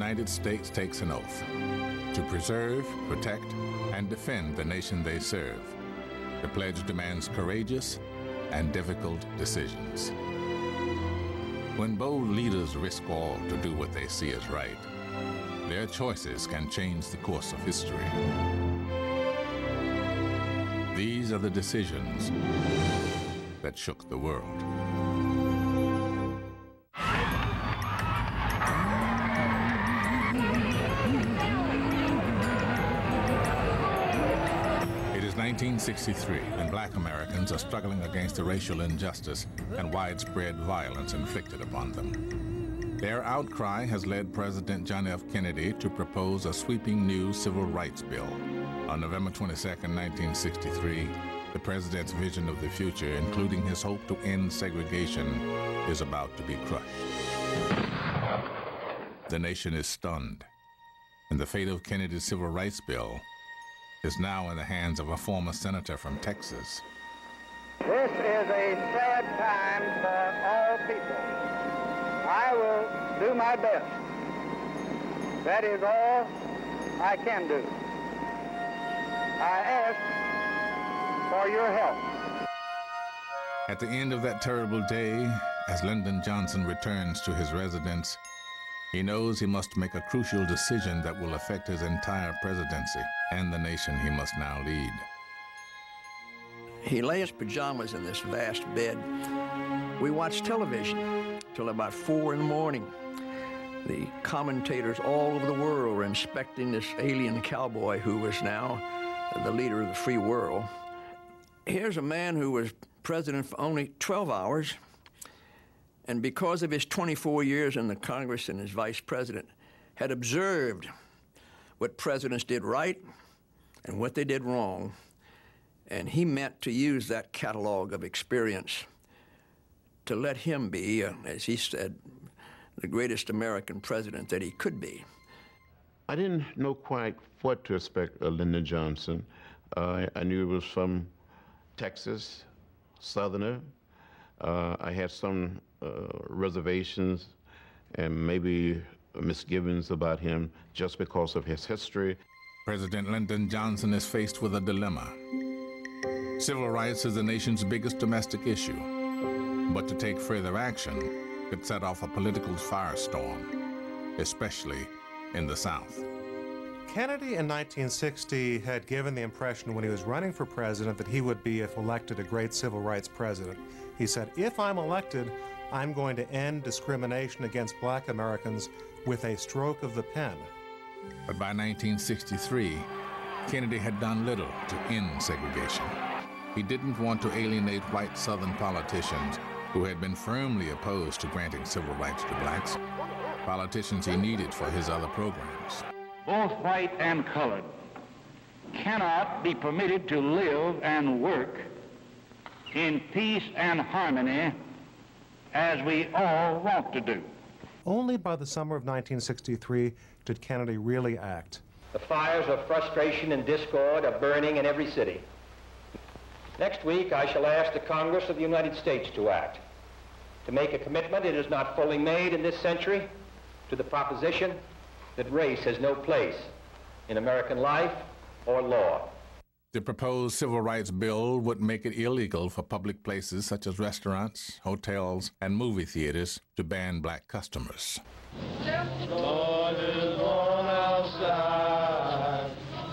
United States takes an oath to preserve, protect, and defend the nation they serve. The pledge demands courageous and difficult decisions. When bold leaders risk all to do what they see as right, their choices can change the course of history. These are the decisions that shook the world. It is 1963, and black Americans are struggling against the racial injustice and widespread violence inflicted upon them. Their outcry has led President John F. Kennedy to propose a sweeping new civil rights bill. On November 22, 1963, the president's vision of the future, including his hope to end segregation, is about to be crushed. The nation is stunned, and the fate of Kennedy's civil rights bill is now in the hands of a former senator from Texas. This is a sad time for all people. I will do my best. That is all I can do. I ask for your help. At the end of that terrible day, as Lyndon Johnson returns to his residence, he knows he must make a crucial decision that will affect his entire presidency and the nation he must now lead. He lay in his pajamas in this vast bed. We watched television till about 4 in the morning. The commentators all over the world were inspecting this alien cowboy who was now the leader of the free world. Here's a man who was president for only 12 hours, and because of his 24 years in the Congress and as vice president, had observed what presidents did right and what they did wrong. And he meant to use that catalog of experience to let him be, as he said, the greatest American president that he could be. I didn't know quite what to expect of Lyndon Johnson. I knew he was from Texas, Southerner. I had some reservations and maybe misgivings about him just because of his history. President Lyndon Johnson is faced with a dilemma. Civil rights is the nation's biggest domestic issue, but to take further action could set off a political firestorm, especially in the South. Kennedy in 1960 had given the impression when he was running for president that he would be, if elected, a great civil rights president. He said, if I'm elected, I'm going to end discrimination against black Americans with a stroke of the pen. But by 1963, Kennedy had done little to end segregation. He didn't want to alienate white Southern politicians who had been firmly opposed to granting civil rights to blacks, politicians he needed for his other programs. Both white and colored cannot be permitted to live and work in peace and harmony as we all want to do. Only by the summer of 1963 did Kennedy really act. The fires of frustration and discord are burning in every city. Next week, I shall ask the Congress of the United States to act, to make a commitment it has not fully made in this century to the proposition that race has no place in American life or law. The proposed civil rights bill would make it illegal for public places such as restaurants, hotels, and movie theaters to ban black customers. Lord is on our side.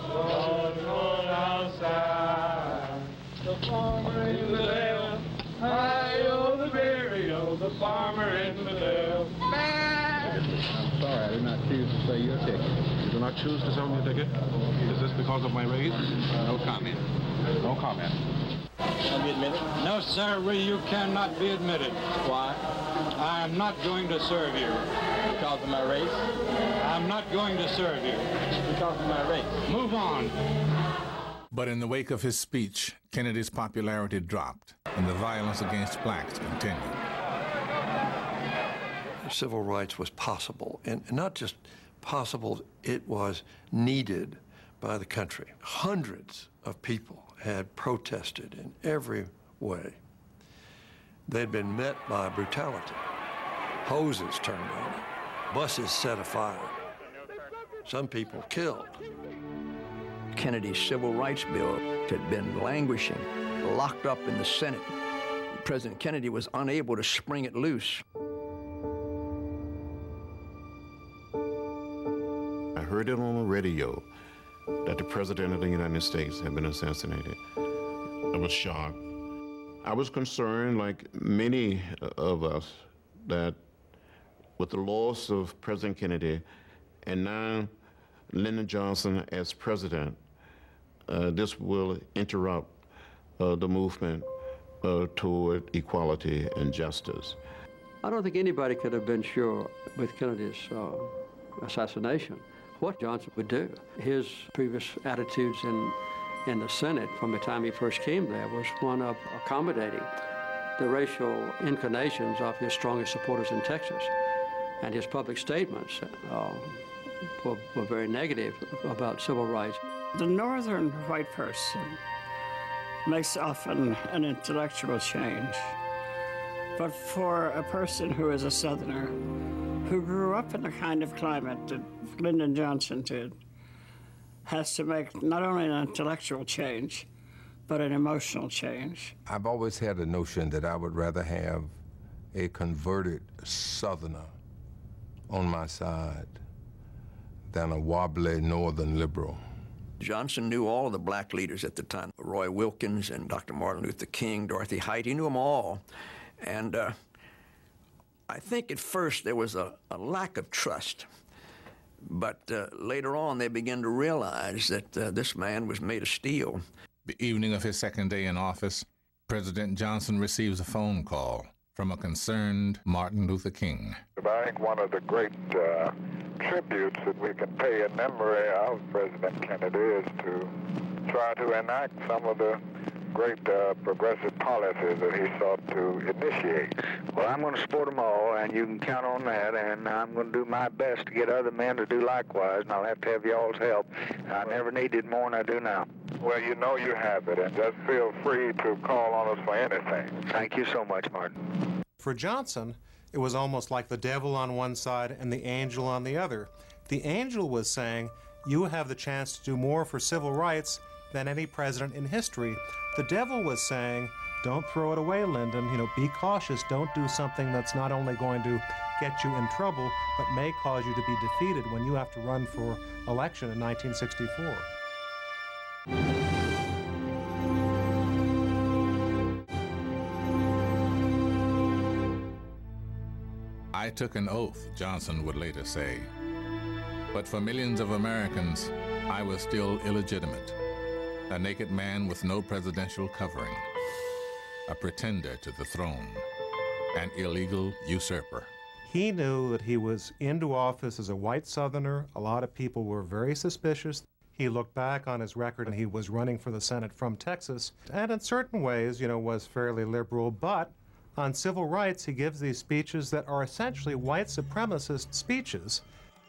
Lord is on our side. The farmer in the dale. Hi-yo, the berry-o, the farmer in the dale. I'm sorry, I did not choose to sell your ticket. You do not choose to sell me a ticket? Is this because of my race? No comment. No comment. Can I be admitted? No, sir, you cannot be admitted. Why? I am not going to serve you. Because of my race? I'm not going to serve you. Because of my race. Move on. But in the wake of his speech, Kennedy's popularity dropped, and the violence against blacks continued. Civil rights was possible, and not just possible, it was needed by the country. Hundreds of people had protested in every way. They'd been met by brutality. Hoses turned on them, buses set afire. some people killed. Kennedy's Civil Rights Bill had been languishing, locked up in the Senate. President Kennedy was unable to spring it loose. I heard it on the radio that the President of the United States had been assassinated. I was shocked. I was concerned, like many of us, that with the loss of President Kennedy and now Lyndon Johnson as president, this will interrupt the movement toward equality and justice. I don't think anybody could have been sure with Kennedy's assassination what Johnson would do. His previous attitudes in the Senate from the time he first came there was one of accommodating the racial inclinations of his strongest supporters in Texas. And his public statements were very negative about civil rights. The northern white person makes often an intellectual change. But for a person who is a Southerner, who grew up in the kind of climate that Lyndon Johnson did, has to make not only an intellectual change, but an emotional change. I've always had a notion that I would rather have a converted Southerner on my side than a wobbly Northern liberal. Johnson knew all of the black leaders at the time, Roy Wilkins and Dr. Martin Luther King, Dorothy Height. He knew them all. And I think at first there was a lack of trust. But later on, they began to realize that this man was made of steel. The evening of his second day in office, President Johnson receives a phone call from a concerned Martin Luther King. I think one of the great tributes that we can pay in memory of President Kennedy is to try to enact some of the great progressive policies that he sought to initiate. Well, I'm going to support them all, and you can count on that, and I'm going to do my best to get other men to do likewise, and I'll have to have y'all's help. I never needed more than I do now. Well, you know you have it, and just feel free to call on us for anything. Thank you so much, Martin. For Johnson, it was almost like the devil on one side and the angel on the other. The angel was saying, you have the chance to do more for civil rights than any president in history. The devil was saying, don't throw it away, Lyndon. You know, be cautious. Don't do something that's not only going to get you in trouble, but may cause you to be defeated when you have to run for election in 1964. I took an oath, Johnson would later say. But for millions of Americans, I was still illegitimate, a naked man with no presidential covering, a pretender to the throne, an illegal usurper. He knew that he was into office as a white Southerner. A lot of people were very suspicious. He looked back on his record and he was running for the Senate from Texas, and in certain ways, you know, was fairly liberal, but on civil rights, he gives these speeches that are essentially white supremacist speeches.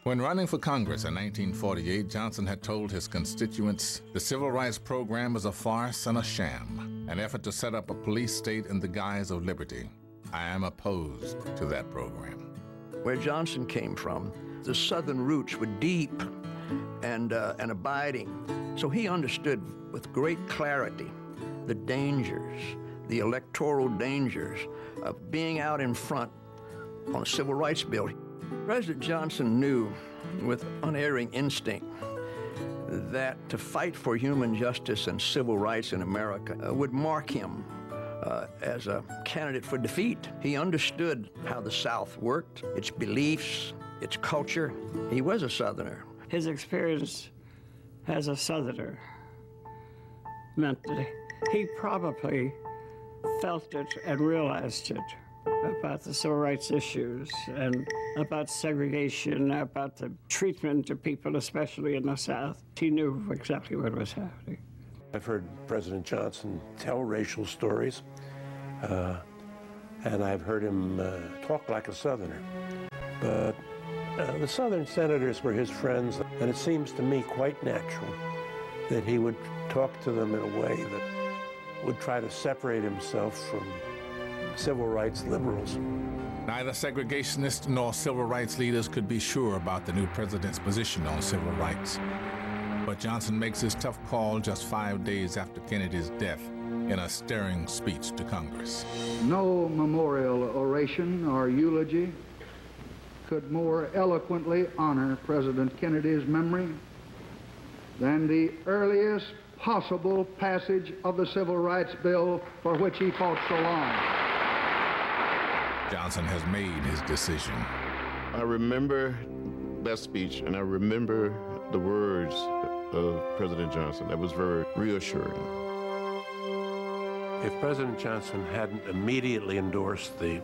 When running for Congress in 1948, Johnson had told his constituents, the civil rights program is a farce and a sham, an effort to set up a police state in the guise of liberty. I am opposed to that program. Where Johnson came from, the Southern roots were deep and abiding. So he understood with great clarity the dangers, the electoral dangers of being out in front on a civil rights bill. President Johnson knew with unerring instinct that to fight for human justice and civil rights in America would mark him as a candidate for defeat. He understood how the South worked, its beliefs, its culture. He was a Southerner. His experience as a Southerner meant that he probably felt it and realized it about the civil rights issues and about segregation, about the treatment of people, especially in the South. He knew exactly what was happening. I've heard President Johnson tell racial stories, and I've heard him talk like a Southerner. But the Southern senators were his friends, and it seems to me quite natural that he would talk to them in a way that would try to separate himself from civil rights liberals. Neither segregationists nor civil rights leaders could be sure about the new president's position on civil rights. But Johnson makes his tough call just 5 days after Kennedy's death in a stirring speech to Congress. No memorial oration or eulogy could more eloquently honor President Kennedy's memory than the earliest possible passage of the Civil Rights Bill for which he fought so long. Johnson has made his decision. I remember that speech, and I remember the words of President Johnson. That was very reassuring. If President Johnson hadn't immediately endorsed the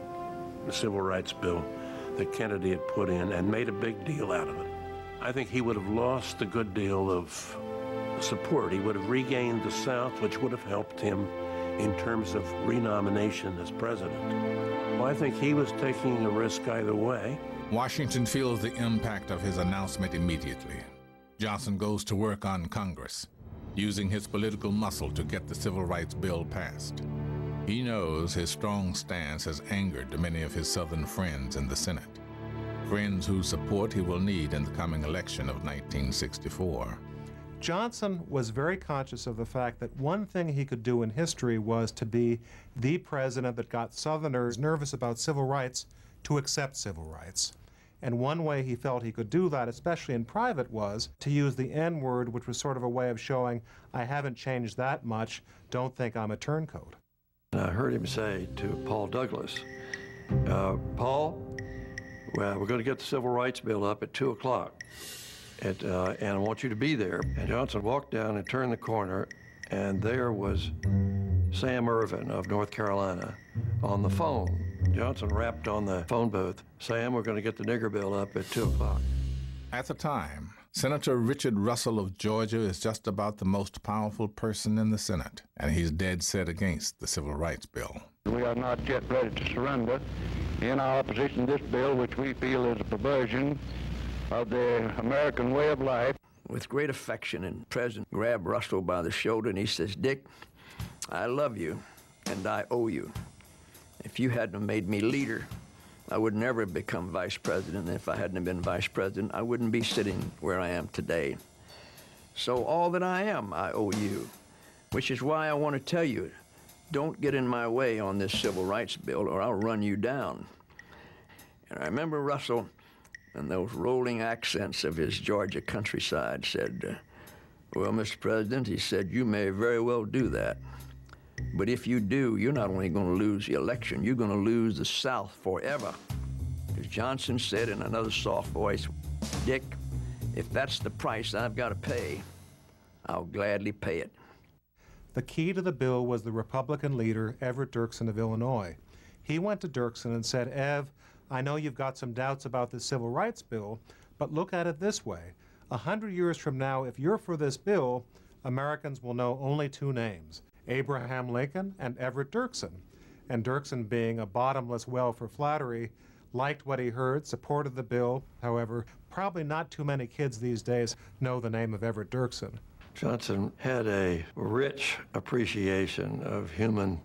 Civil Rights Bill that Kennedy had put in and made a big deal out of it, I think he would have lost a good deal of support. He would have regained the South, which would have helped him in terms of renomination as president. Well, I think he was taking a risk either way. Washington feels the impact of his announcement immediately. Johnson goes to work on Congress, using his political muscle to get the Civil Rights Bill passed. He knows his strong stance has angered many of his Southern friends in the Senate, friends whose support he will need in the coming election of 1964. Johnson was very conscious of the fact that one thing he could do in history was to be the president that got Southerners nervous about civil rights to accept civil rights. And one way he felt he could do that, especially in private, was to use the N-word, which was sort of a way of showing, I haven't changed that much, don't think I'm a turncoat. I heard him say to Paul Douglas, Paul, well, we're going to get the Civil Rights Bill up at 2 o'clock, and I want you to be there. And Johnson walked down and turned the corner, and there was Sam Ervin of North Carolina on the phone. Johnson rapped on the phone booth, Sam, we're going to get the nigger bill up at 2 o'clock. At the time, Senator Richard Russell of Georgia is just about the most powerful person in the Senate, and he's dead set against the Civil Rights Bill. We are not yet ready to surrender in our opposition to this bill, which we feel is a perversion of the American way of life. With great affection, and the President grabbed Russell by the shoulder and he says, Dick, I love you and I owe you. If you hadn't made me leader, I would never have become vice president. And if I hadn't been vice president, I wouldn't be sitting where I am today. So all that I am, I owe you, which is why I want to tell you, don't get in my way on this Civil Rights Bill or I'll run you down. And I remember Russell, and those rolling accents of his Georgia countryside, said, well, Mr. President, he said, you may very well do that. But if you do, you're not only going to lose the election, you're going to lose the South forever. As Johnson said in another soft voice, Dick, if that's the price I've got to pay, I'll gladly pay it. The key to the bill was the Republican leader, Everett Dirksen of Illinois. He went to Dirksen and said, Ev, I know you've got some doubts about the Civil Rights Bill, but look at it this way. 100 years from now, if you're for this bill, Americans will know only two names, Abraham Lincoln and Everett Dirksen. And Dirksen, being a bottomless well for flattery, liked what he heard, supported the bill. However, probably not too many kids these days know the name of Everett Dirksen. Johnson had a rich appreciation of human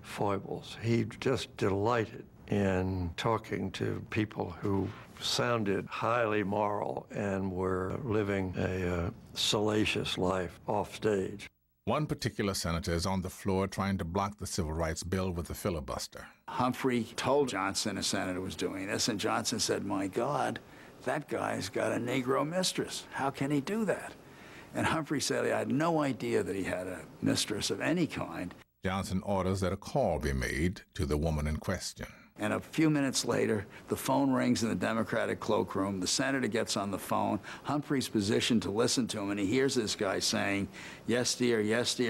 foibles. He just delighted in talking to people who sounded highly moral and were living a salacious life off stage. One particular senator is on the floor trying to block the Civil Rights Bill with a filibuster. Humphrey told Johnson a senator was doing this, and Johnson said, my God, that guy's got a Negro mistress. How can he do that? And Humphrey said, I had no idea that he had a mistress of any kind. Johnson orders that a call be made to the woman in question. And a few minutes later, the phone rings in the Democratic cloakroom. The senator gets on the phone. Humphrey's positioned to listen to him, and he hears this guy saying, yes, dear,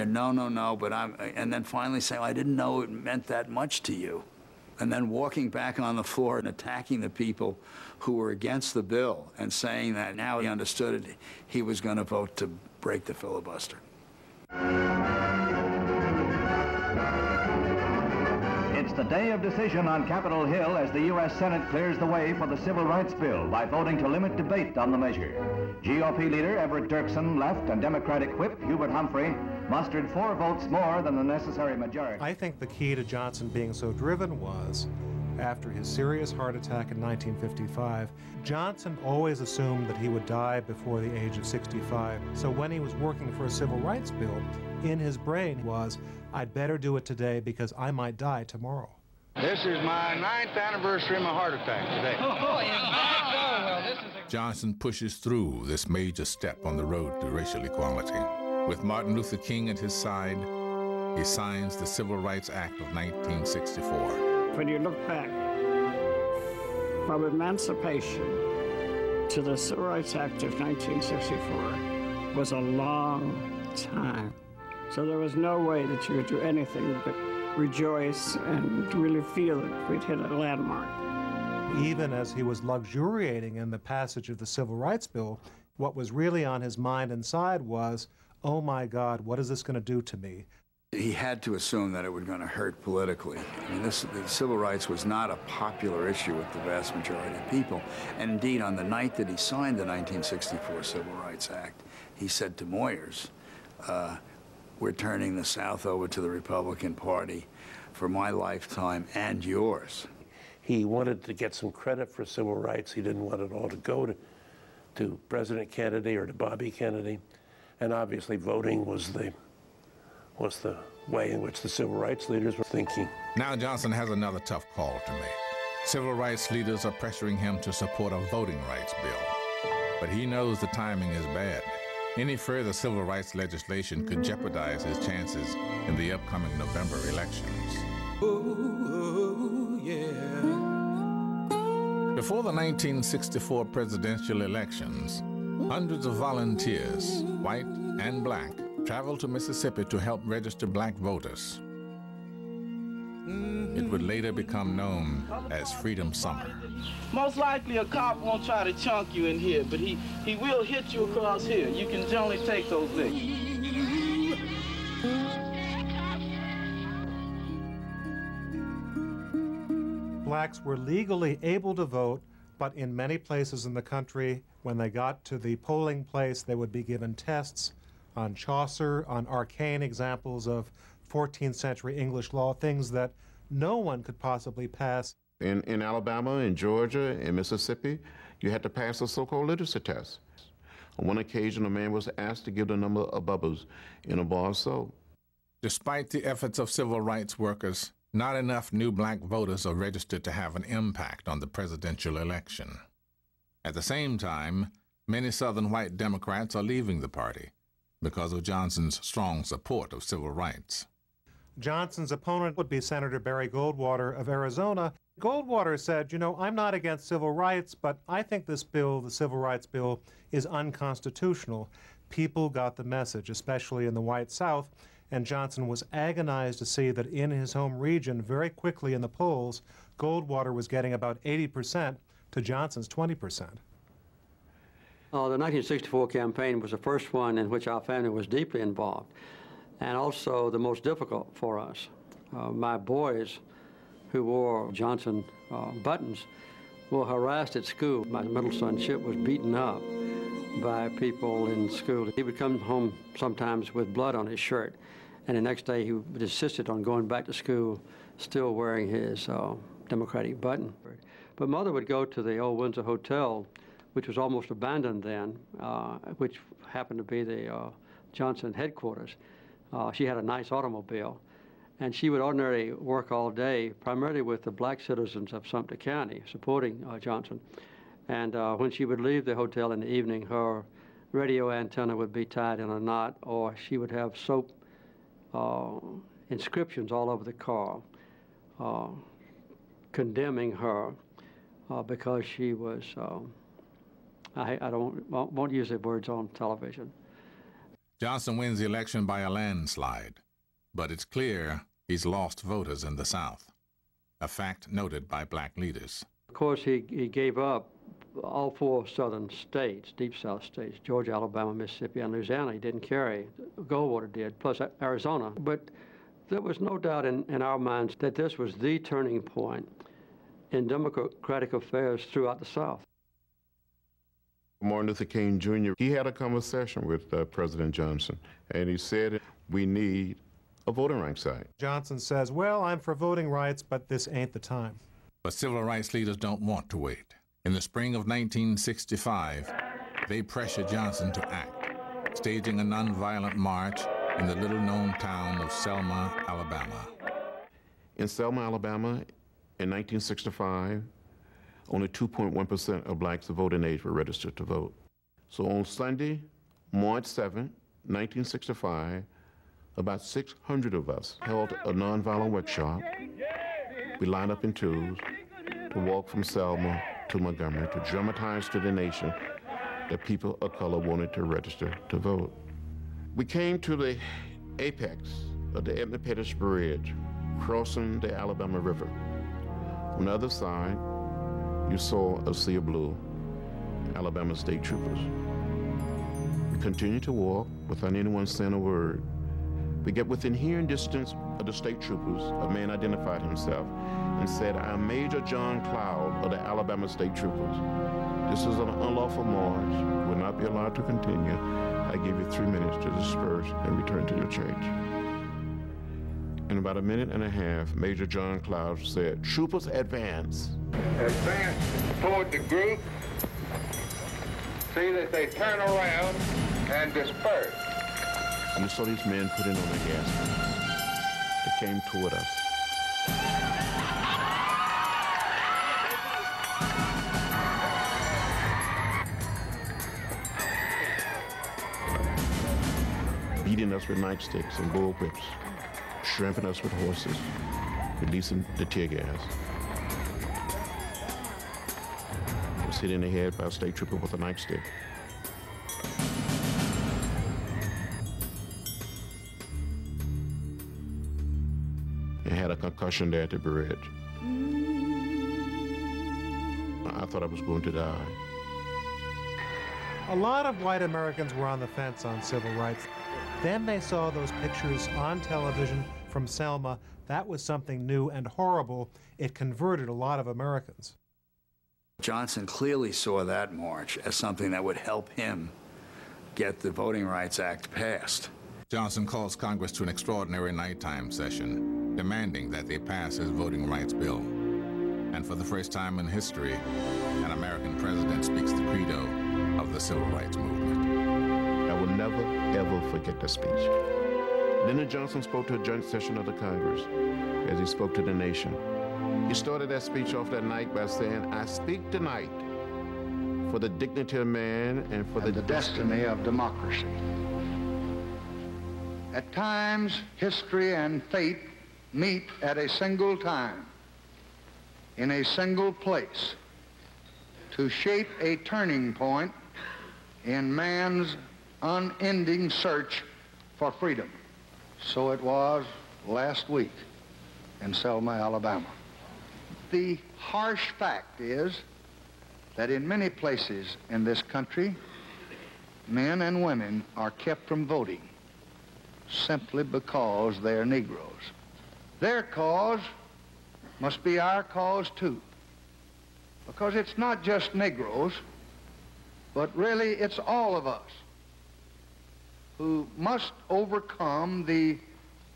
no, no, no, but I'm... And then finally saying, I didn't know it meant that much to you. And then walking back on the floor and attacking the people who were against the bill and saying that now he understood it, he was going to vote to break the filibuster. It's the day of decision on Capitol Hill as the U.S. Senate clears the way for the Civil Rights Bill by voting to limit debate on the measure. GOP leader Everett Dirksen left and Democratic whip Hubert Humphrey mustered 4 votes more than the necessary majority. I think the key to Johnson being so driven was, after his serious heart attack in 1955, Johnson always assumed that he would die before the age of 65. So when he was working for a civil rights bill, in his brain was, I'd better do it today because I might die tomorrow. This is my 9th anniversary of my heart attack today. Oh, is that so? Well, this is Johnson pushes through this major step on the road to racial equality. With Martin Luther King at his side, he signs the Civil Rights Act of 1964. When you look back, from emancipation to the Civil Rights Act of 1964 was a long time. So there was no way that you could do anything but rejoice and really feel that we'd hit a landmark. Even as he was luxuriating in the passage of the Civil Rights Bill, what was really on his mind inside was, oh my God, what is this going to do to me? He had to assume that it was going to hurt politically. I mean, the civil rights was not a popular issue with the vast majority of people. And indeed, on the night that he signed the 1964 Civil Rights Act, he said to Moyers, we're turning the South over to the Republican Party for my lifetime and yours. He wanted to get some credit for civil rights. He didn't want it all to go to President Kennedy or to Bobby Kennedy. And obviously voting was the way in which the civil rights leaders were thinking. Now Johnson has another tough call to make. Civil rights leaders are pressuring him to support a voting rights bill. But he knows the timing is bad. Any further civil rights legislation could jeopardize his chances in the upcoming November elections. oh, yeah. Before the 1964 presidential elections, hundreds of volunteers, white and black, traveled to Mississippi to help register black voters. It would later become known as Freedom Summer. Most likely a cop won't try to chunk you in here, but he will hit you across here. You can generally take those licks. Blacks were legally able to vote, but in many places in the country, when they got to the polling place, they would be given tests on Chaucer, on arcane examples of 14th century English law, things that no one could possibly pass. In Alabama, in Georgia, in Mississippi, you had to pass a so-called literacy test. On one occasion, a man was asked to give the number of bubbles in a bar of soap. Despite the efforts of civil rights workers, not enough new black voters are registered to have an impact on the presidential election. At the same time, many Southern white Democrats are leaving the party because of Johnson's strong support of civil rights. Johnson's opponent would be Senator Barry Goldwater of Arizona. Goldwater said, you know, I'm not against civil rights, but I think this bill, the Civil Rights Bill, is unconstitutional. People got the message, especially in the white South, and Johnson was agonized to see that in his home region, very quickly in the polls, Goldwater was getting about 80% to Johnson's 20%. The 1964 campaign was the first one in which our family was deeply involved, and also the most difficult for us. My boys, who wore Johnson buttons, were harassed at school. My middle son, Chip, was beaten up by people in school. He would come home sometimes with blood on his shirt, and the next day he insisted on going back to school still wearing his Democratic button. But Mother would go to the old Windsor Hotel, which was almost abandoned then, which happened to be the Johnson headquarters. She had a nice automobile, and she would ordinarily work all day, primarily with the black citizens of Sumter County, supporting Johnson. And when she would leave the hotel in the evening, her radio antenna would be tied in a knot, or she would have soap inscriptions all over the car, condemning her because she was, I won't use the words on television. Johnson wins the election by a landslide, but it's clear he's lost voters in the South, a fact noted by black leaders. Of course, he gave up all 4 southern states, deep South states, Georgia, Alabama, Mississippi, and Louisiana. He didn't carry. Goldwater did, plus Arizona. But there was no doubt in our minds that this was the turning point in democratic affairs throughout the South. Martin Luther King Jr., he had a conversation with President Johnson, and he said, we need a voting rights act. Johnson says, well, I'm for voting rights, but this ain't the time. But civil rights leaders don't want to wait. In the spring of 1965, they pressure Johnson to act, staging a nonviolent march in the little-known town of Selma, Alabama. In Selma, Alabama, in 1965, only 2.1% of blacks of voting age were registered to vote. So on Sunday, March 7, 1965, about 600 of us held a nonviolent workshop. We lined up in twos to walk from Selma to Montgomery to dramatize to the nation that people of color wanted to register to vote. We came to the apex of the Edmund Pettus Bridge, crossing the Alabama River. On the other side, you saw a sea of blue, Alabama state troopers. We continued to walk without anyone saying a word. We get within hearing distance of the state troopers. A man identified himself and said, "I'm Major John Cloud of the Alabama State Troopers. This is an unlawful march. You will not be allowed to continue. I give you 3 minutes to disperse and return to your church." In about a minute and a half, Major John Cloud said, "Troopers, advance." Advance toward the group. See that they turn around and disperse. And we saw these men putting on their gas masks. They came toward us. Beating us with nightsticks and bull whips, shrimping us with horses, releasing the tear gas. I was hit in the head by a state trooper with a nightstick. And had a concussion there at the bridge. I thought I was going to die. A lot of white Americans were on the fence on civil rights. Then they saw those pictures on television from Selma. That was something new and horrible. It converted a lot of Americans. Johnson clearly saw that march as something that would help him get the Voting Rights Act passed. Johnson calls Congress to an extraordinary nighttime session, demanding that they pass his voting rights bill. And for the first time in history, an American president speaks the credo of the civil rights movement. I will never, ever forget that speech. Lyndon Johnson spoke to a joint session of the Congress as he spoke to the nation. He started that speech off that night by saying, "I speak tonight for the dignity of man and for the destiny of democracy." At times, history and fate meet at a single time, in a single place, to shape a turning point in man's unending search for freedom. So it was last week in Selma, Alabama. The harsh fact is that in many places in this country, men and women are kept from voting simply because they're Negroes. Their cause must be our cause too, because it's not just Negroes, but really it's all of us who must overcome the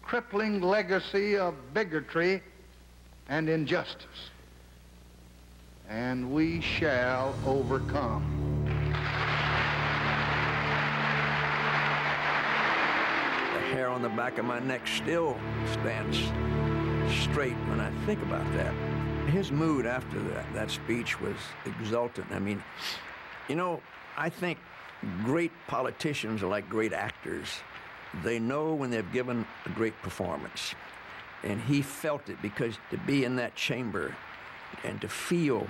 crippling legacy of bigotry and injustice. And we shall overcome. The hair on the back of my neck still stands straight when I think about that. His mood after that speech was exultant. I mean, you know, I think great politicians are like great actors. They know when they've given a great performance. And he felt it, because to be in that chamber and to feel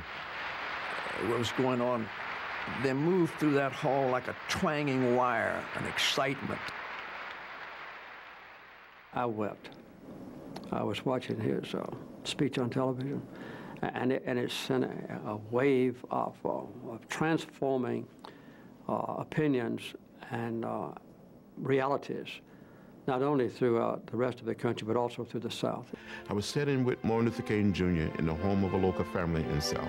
what was going on, they moved through that hall like a twanging wire, an excitement. I wept. I was watching his speech on television, and it sent a wave of transforming opinions and realities, not only throughout the rest of the country, but also through the South. I was sitting with Martin Luther King Jr. in the home of a local family in Selma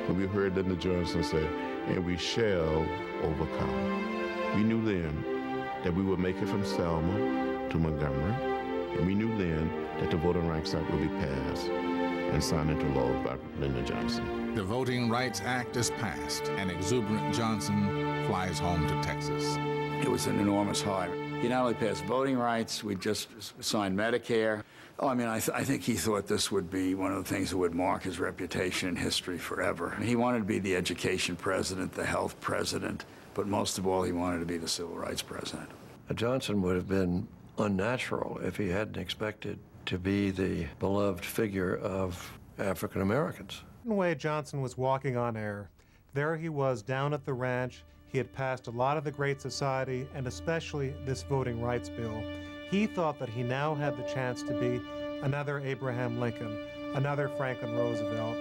when we heard Lyndon Johnson say, "And we shall overcome." We knew then that we would make it from Selma to Montgomery, and we knew then that the Voting Rights Act would be passed. and signed into law by Lyndon Johnson. The Voting Rights Act is passed, and exuberant Johnson flies home to Texas. It was an enormous high. He not only passed voting rights, we just signed Medicare. Oh, I mean, I think he thought this would be one of the things that would mark his reputation in history forever. He wanted to be the education president, the health president, but most of all, he wanted to be the civil rights president. Johnson would have been unnatural if he hadn't expected to be the beloved figure of African Americans. In a way, Johnson was walking on air. There he was down at the ranch. He had passed a lot of the Great Society, and especially this voting rights bill. He thought that he now had the chance to be another Abraham Lincoln, another Franklin Roosevelt.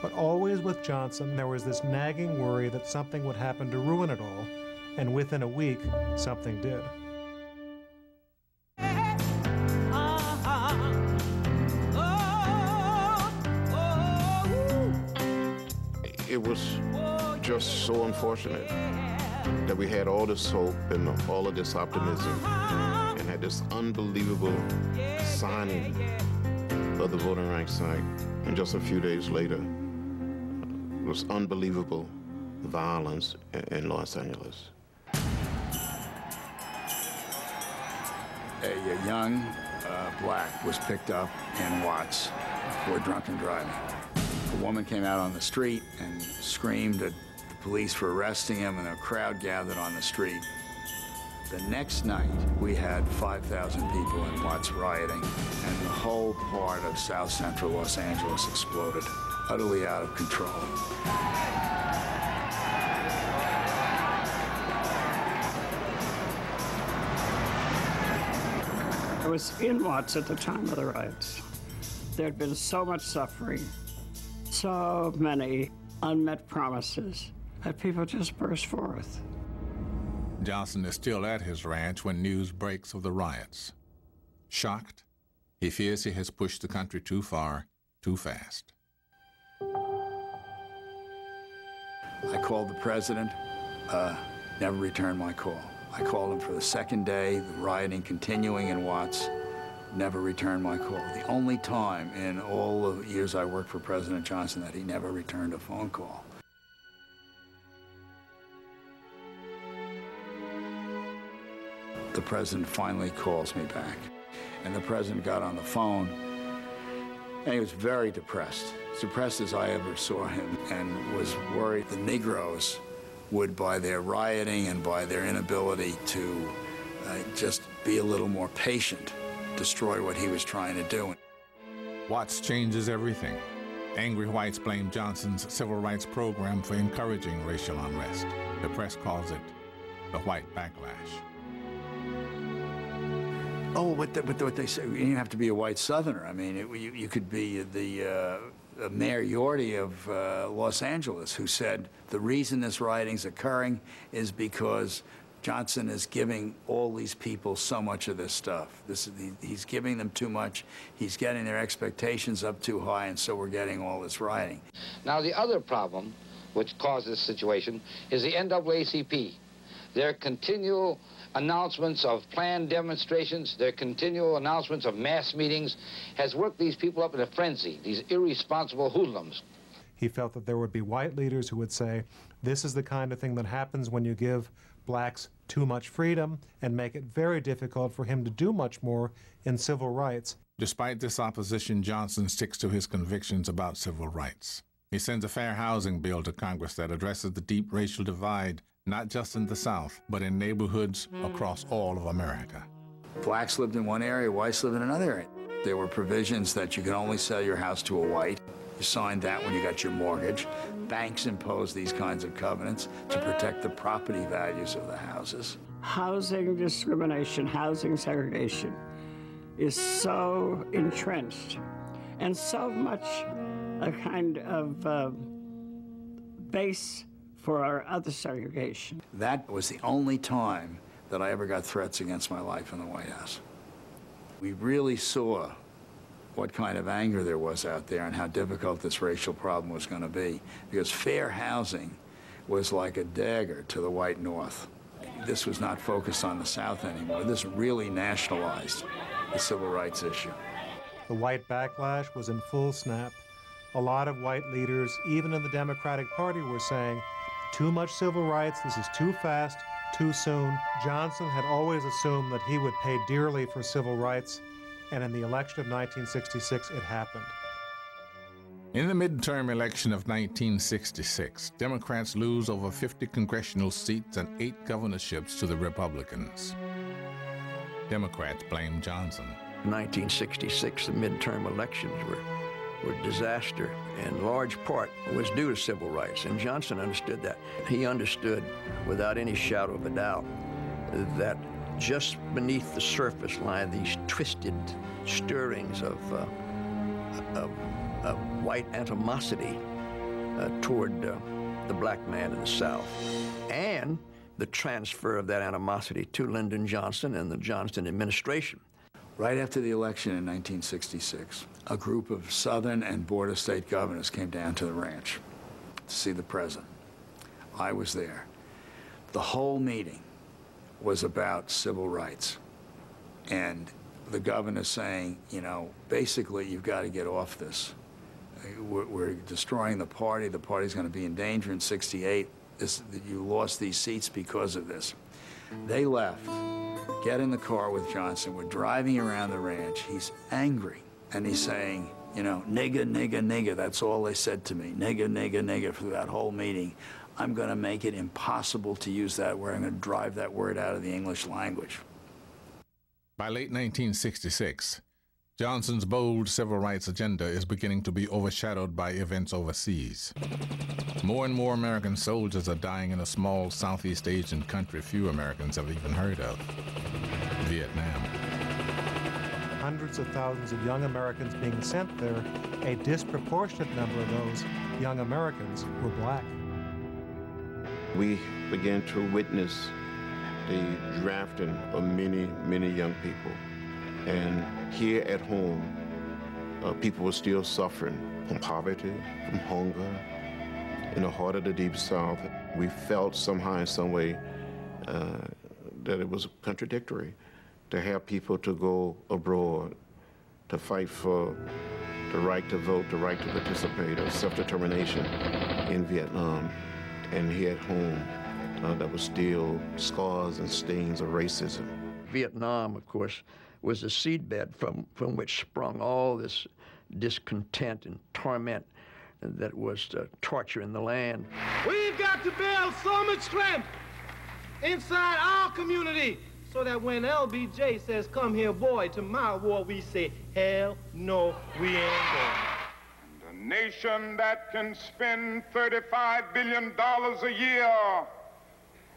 But always with Johnson, there was this nagging worry that something would happen to ruin it all. And within a week, something did. It was just so unfortunate that we had all this hope and all of this optimism and had this unbelievable signing of the Voting Rights Act. And just a few days later, it was unbelievable violence in Los Angeles. A young black was picked up in Watts for drunken driving. A woman came out on the street and screamed at the police for arresting him, and a crowd gathered on the street. The next night, we had 5,000 people in Watts rioting, and the whole part of South Central Los Angeles exploded, utterly out of control. I was in Watts at the time of the riots. There had been so much suffering, so many unmet promises, that people just burst forth. Johnson is still at his ranch when news breaks of the riots. Shocked, he fears he has pushed the country too far, too fast. I called the president, never returned my call. I called him for the second day, the rioting continuing in Watts, never returned my call. The only time in all the years I worked for President Johnson that he never returned a phone call. The president finally calls me back, and the president got on the phone, and he was very depressed, as depressed as I ever saw him, and was worried the Negroes would, by their rioting and by their inability to just be a little more patient, destroy what he was trying to do. Watts changes everything. Angry whites blame Johnson's civil rights program for encouraging racial unrest. The press calls it the white backlash. Oh, but what they say, you didn't have to be a white Southerner. I mean, you could be the Mayor Yorty of Los Angeles, who said the reason this rioting's occurring is because Johnson is giving all these people so much of this stuff. He's giving them too much. He's getting their expectations up too high, and so we're getting all this rioting. Now, the other problem which caused this situation is the NAACP. Their continual announcements of planned demonstrations, their continual announcements of mass meetings has worked these people up in a frenzy, these irresponsible hoodlums. He felt that there would be white leaders who would say, this is the kind of thing that happens when you give blacks too much freedom and make it very difficult for him to do much more in civil rights. Despite this opposition, Johnson sticks to his convictions about civil rights. He sends a fair housing bill to Congress that addresses the deep racial divide, not just in the South, but in neighborhoods across all of America. Blacks lived in one area, whites lived in another area. There were provisions that you could only sell your house to a white. You signed that when you got your mortgage. Banks imposed these kinds of covenants to protect the property values of the houses. Housing discrimination, housing segregation is so entrenched and so much a kind of base for our other segregation. That was the only time that I ever got threats against my life in the White House. We really saw what kind of anger there was out there and how difficult this racial problem was going to be, because fair housing was like a dagger to the white North. This was not focused on the South anymore. This really nationalized the civil rights issue. The white backlash was in full snap. A lot of white leaders, even in the Democratic Party, were saying, too much civil rights, this is too fast, too soon. Johnson had always assumed that he would pay dearly for civil rights, and in the election of 1966, it happened. In the midterm election of 1966, Democrats lose over 50 congressional seats and 8 governorships to the Republicans. Democrats blame Johnson. In 1966, the midterm elections were a disaster, and large part was due to civil rights, and Johnson understood that. He understood, without any shadow of a doubt, that just beneath the surface lie these twisted stirrings of white animosity toward the black man in the South, and the transfer of that animosity to Lyndon Johnson and the Johnson administration. Right after the election in 1966, a group of Southern and Board of State governors came down to the ranch to see the president. I was there. The whole meeting was about civil rights. And the governor saying, you know, basically you've got to get off this. We're destroying the party. The party's going to be in danger in '68. You lost these seats because of this. They left, get in the car with Johnson. We're driving around the ranch. He's angry, and he's saying, you know, nigger, nigger, nigger. That's all they said to me, nigger, nigger, nigger, for that whole meeting. I'm going to make it impossible to use that word. I'm going to drive that word out of the English language. By late 1966, Johnson's bold civil rights agenda is beginning to be overshadowed by events overseas. More and more American soldiers are dying in a small Southeast Asian country few Americans have even heard of, Vietnam. Hundreds of thousands of young Americans being sent there, a disproportionate number of those young Americans were black. We began to witness the drafting of many, many young people. And here at home, people were still suffering from poverty, from hunger. In the heart of the Deep South, we felt somehow in some way that it was contradictory to have people to go abroad to fight for the right to vote, the right to participate, or self-determination in Vietnam. And here at home, there were still scars and stains of racism. Vietnam, of course, was the seedbed from which sprung all this discontent and torment that was torture in the land. We've got to build so much strength inside our community so that when LBJ says, come here, boy, to my war, we say, hell no, we ain't going. A nation that can spend $35 billion a year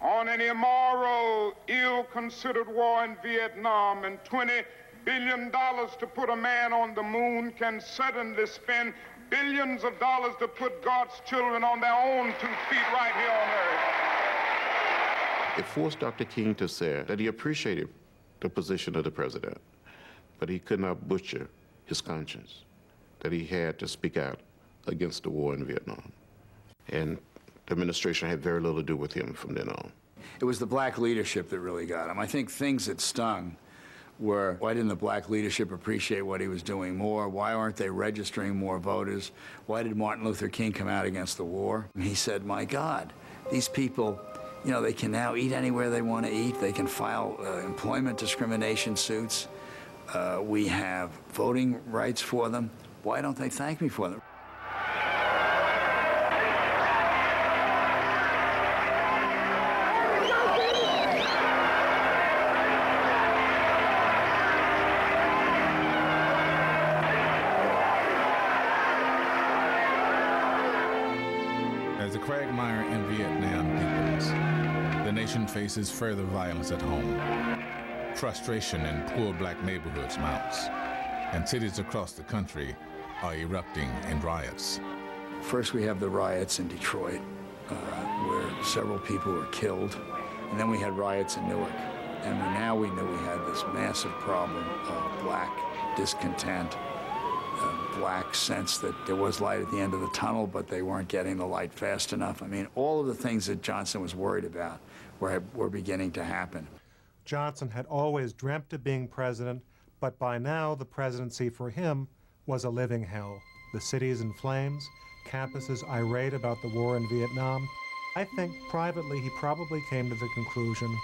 on an immoral, ill-considered war in Vietnam and $20 billion to put a man on the moon can suddenly spend billions of dollars to put God's children on their own 2 feet right here on earth. It forced Dr. King to say that he appreciated the position of the president, but he could not butcher his conscience, that he had to speak out against the war in Vietnam. And the administration had very little to do with him from then on. It was the black leadership that really got him. I think things that stung were, why didn't the black leadership appreciate what he was doing more? Why aren't they registering more voters? Why did Martin Luther King come out against the war? And he said, my God, these people, you know, they can now eat anywhere they want to eat. They can file employment discrimination suits. We have voting rights for them. Why don't they thank me for them? As the quagmire in Vietnam deepens, the nation faces further violence at home. Frustration in poor black neighborhoods mounts, and cities across the country are erupting in riots. First, we have the riots in Detroit, where several people were killed, and then we had riots in Newark. And now we knew we had this massive problem of black discontent, black sense that there was light at the end of the tunnel, but they weren't getting the light fast enough. I mean, all of the things that Johnson was worried about were beginning to happen. Johnson had always dreamt of being president, but by now the presidency for him was a living hell. the city's in flames, campuses irate about the war in Vietnam. I think privately he probably came to the conclusion,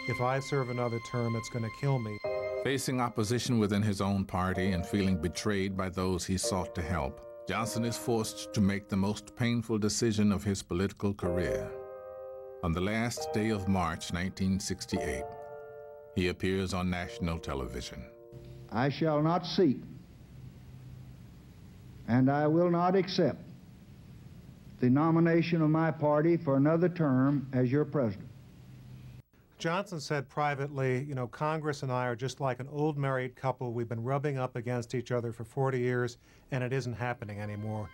if I serve another term, it's going to kill me. Facing opposition within his own party and feeling betrayed by those he sought to help, Johnson is forced to make the most painful decision of his political career. On the last day of March 1968, he appears on national television. I shall not seek, and I will not accept the nomination of my party for another term as your president. Johnson said privately, you know, Congress and I are just like an old married couple. We've been rubbing up against each other for 40 years, and it isn't happening anymore.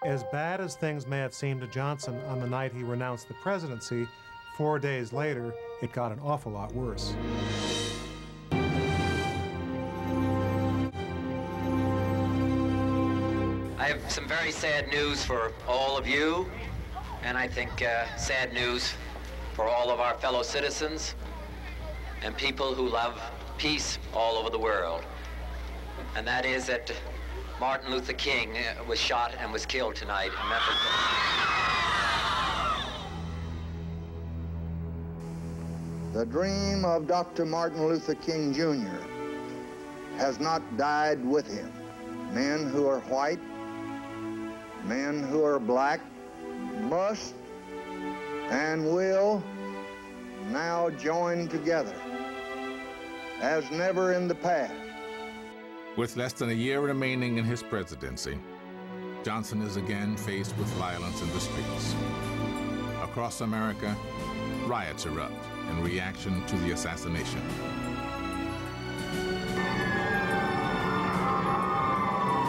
As bad as things may have seemed to Johnson on the night he renounced the presidency, 4 days later, it got an awful lot worse. I have some very sad news for all of you, and I think sad news for all of our fellow citizens and people who love peace all over the world. And that is that Martin Luther King was shot and was killed tonight in Memphis. The dream of Dr. Martin Luther King Jr. has not died with him. Men who are white, men who are black, must and will now join together as never in the past. With less than a year remaining in his presidency, Johnson is again faced with violence in the streets. Across America, riots erupt in reaction to the assassination.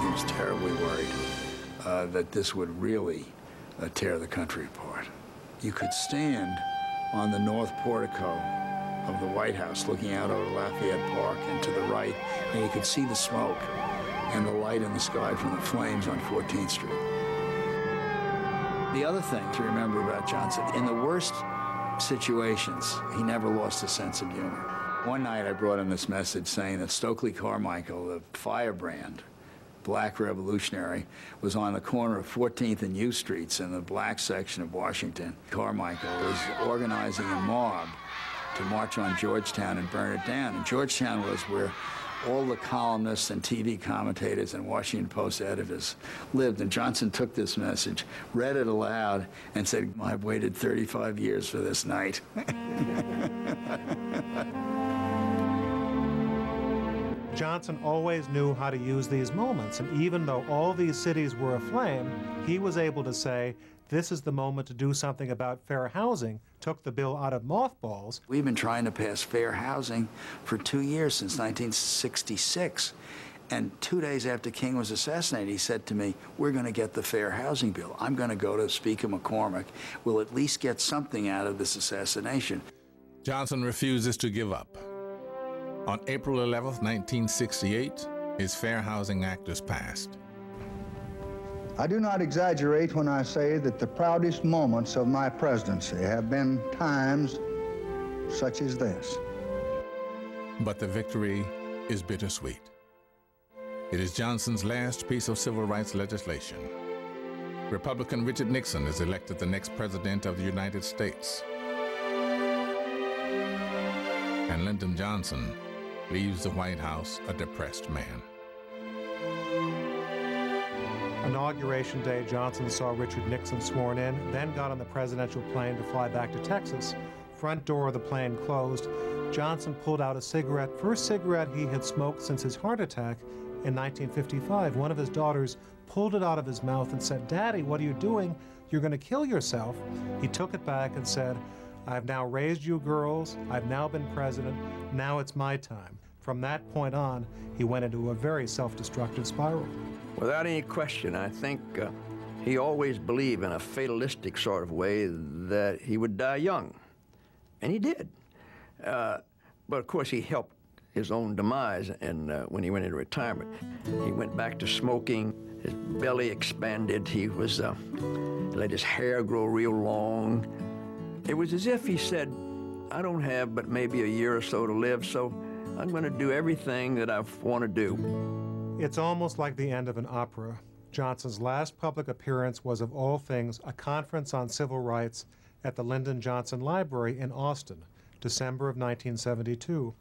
He was terribly worried that this would really tear the country apart. You could stand on the north portico of the White House looking out over Lafayette Park and to the right, and you could see the smoke and the light in the sky from the flames on 14th Street. The other thing to remember about Johnson, in the worst situations, he never lost a sense of humor. One night I brought him this message saying that Stokely Carmichael, the firebrand, black revolutionary, was on the corner of 14th and U Streets in the black section of Washington. Carmichael was organizing a mob to march on Georgetown and burn it down. And Georgetown was where all the columnists and TV commentators and Washington Post editors lived. And Johnson took this message, read it aloud, and said, I've waited 35 years for this night. Johnson always knew how to use these moments, and even though all these cities were aflame, he was able to say, this is the moment to do something about fair housing, took the bill out of mothballs. We've been trying to pass fair housing for 2 years, since 1966. And 2 days after King was assassinated, he said to me, we're going to get the fair housing bill. I'm going to go to Speaker McCormick. We'll at least get something out of this assassination. Johnson refuses to give up. On April 11, 1968, his Fair Housing Act is passed. I do not exaggerate when I say that the proudest moments of my presidency have been times such as this. But the victory is bittersweet. It is Johnson's last piece of civil rights legislation. Republican Richard Nixon is elected the next president of the United States. And Lyndon Johnson leaves the White House a depressed man. Inauguration Day, Johnson saw Richard Nixon sworn in, then got on the presidential plane to fly back to Texas. Front door of the plane closed. Johnson pulled out a cigarette, first cigarette he had smoked since his heart attack in 1955. One of his daughters pulled it out of his mouth and said, Daddy, what are you doing? You're going to kill yourself. He took it back and said, I've now raised you girls. I've now been president. Now it's my time. From that point on, he went into a very self-destructive spiral. Without any question, I think he always believed in a fatalistic sort of way that he would die young. And he did. But of course, he helped his own demise and when he went into retirement. He went back to smoking. His belly expanded. He was let his hair grow real long. It was as if he said, I don't have but maybe a year or so to live, so I'm going to do everything that I want to do. It's almost like the end of an opera. Johnson's last public appearance was, of all things, a conference on civil rights at the Lyndon Johnson Library in Austin, December of 1972.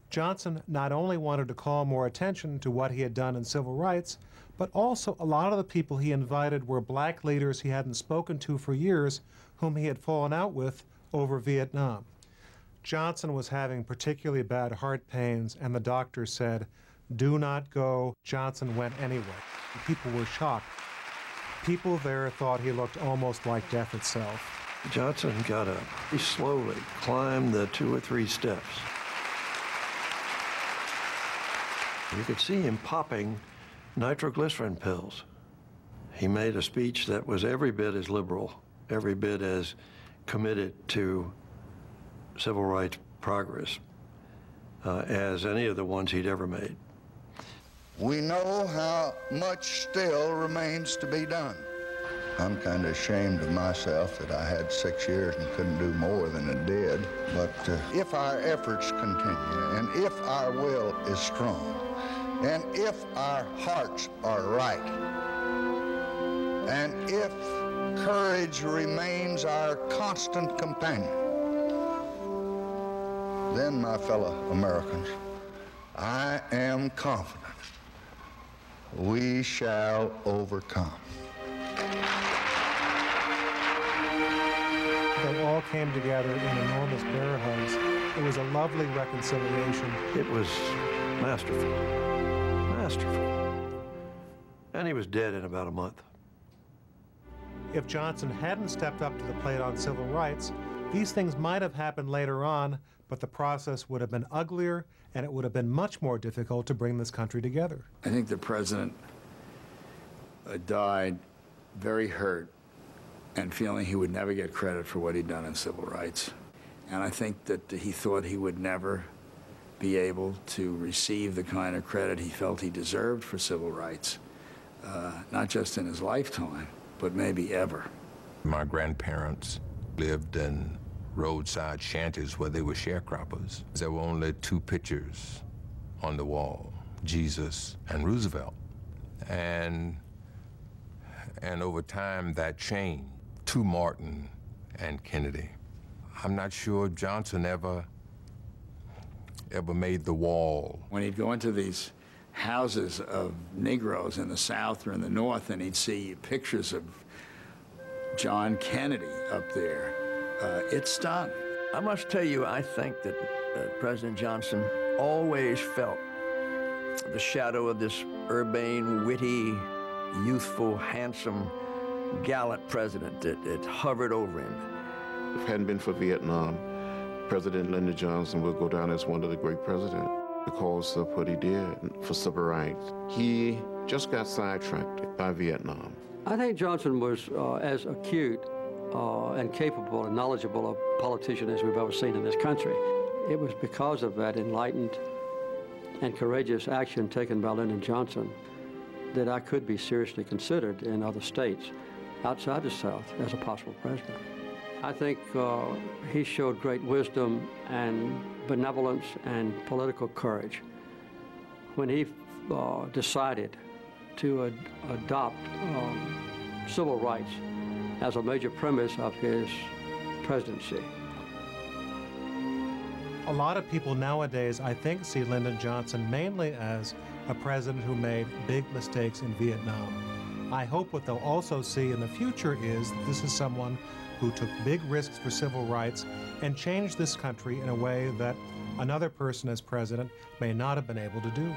Johnson not only wanted to call more attention to what he had done in civil rights, but also a lot of the people he invited were black leaders he hadn't spoken to for years, whom he had fallen out with over Vietnam. Johnson was having particularly bad heart pains, and the doctor said, "Do not go." Johnson went anyway. People were shocked. People there thought he looked almost like death itself. Johnson got up. He slowly climbed the 2 or 3 steps. You could see him popping nitroglycerin pills. He made a speech that was every bit as liberal, every bit as committed to civil rights progress as any of the ones he'd ever made. We know how much still remains to be done. I'm kind of ashamed of myself that I had 6 years and couldn't do more than I did. But if our efforts continue, and if our will is strong, and if our hearts are right, and if courage remains our constant companion, then, my fellow Americans, I am confident we shall overcome. They all came together in enormous bear hugs. It was a lovely reconciliation. It was masterful, masterful. And he was dead in about a month. If Johnson hadn't stepped up to the plate on civil rights, these things might have happened later on, but the process would have been uglier, and it would have been much more difficult to bring this country together. I think the president died very hurt and feeling he would never get credit for what he'd done in civil rights. And I think that he thought he would never be able to receive the kind of credit he felt he deserved for civil rights, not just in his lifetime, but maybe ever. My grandparents lived in roadside shanties where they were sharecroppers. There were only 2 pictures on the wall, Jesus and Roosevelt. And over time that changed to Martin and Kennedy. I'm not sure Johnson ever made the wall. When he'd go into these houses of Negroes in the South or in the North, and he'd see pictures of John Kennedy up there, it stung. I must tell you, I think that President Johnson always felt the shadow of this urbane, witty, youthful, handsome, gallant president that hovered over him. If it hadn't been for Vietnam, President Lyndon Johnson would go down as one of the great presidents because of what he did for civil rights. He just got sidetracked by Vietnam. I think Johnson was as acute and capable and knowledgeable a politician as we've ever seen in this country. It was because of that enlightened and courageous action taken by Lyndon Johnson that I could be seriously considered in other states outside the South as a possible president. I think he showed great wisdom and benevolence and political courage when he decided to adopt civil rights as a major premise of his presidency. A lot of people nowadays, I think, see Lyndon Johnson mainly as a president who made big mistakes in Vietnam. I hope what they'll also see in the future is that this is someone who took big risks for civil rights and changed this country in a way that another person as president may not have been able to do.